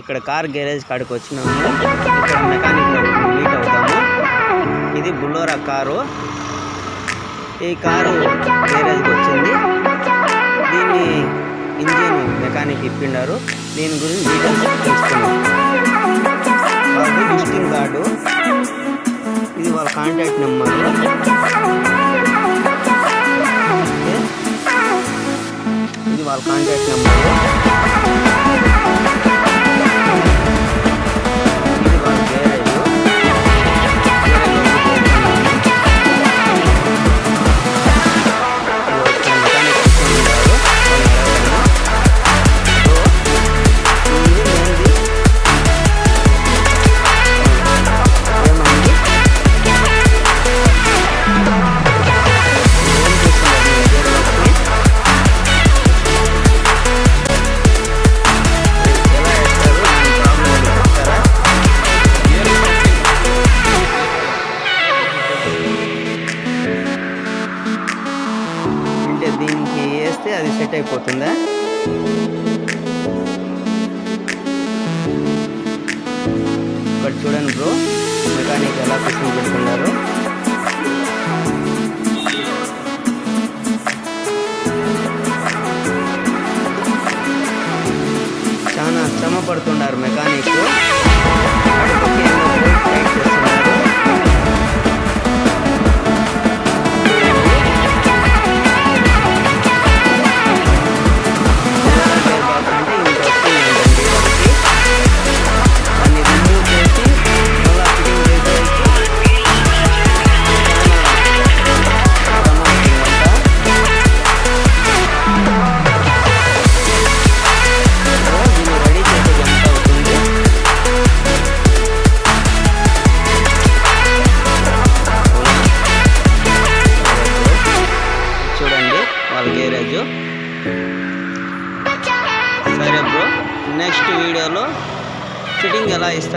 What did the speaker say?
ఇక్కడ car garage కాడికి వచ్చినాము. ఇక్కడ మెకానిక్ మీట్ అవుతాము. ఇది బులోరా కారు. ఈ కారు గ్యారేజ్కి వచ్చింది. దీన్ని ఇంజిన్ మెకానిక్ ఇప్పిండారు. దీని గురించి డీటెయిల్స్ తెలుసుకున్నాం. వాళ్ళది విజిటింగ్ కార్డు, ఇది వాళ్ళ కాంటాక్ట్ నెంబరు. ఇది వాళ్ళ కాంటాక్ట్ నెంబరు. ఇది వాళ్ళ గ్యారేజ్. దీనికి వేస్తే అది సెట్ అయిపోతుందా? ఇక్కడ చూడండి బ్రో, మెకానిక్ ఎలా ఫిట్టింగ్ పెడుతున్నారు. చాలా శ్రమ పడుతున్నారు మెకానిక్. వాళ్ళ గ్యారేజ్. సరే బ్రో, నెక్స్ట్ వీడియోలో ఫిట్టింగ్ ఎలా ఇస్తారు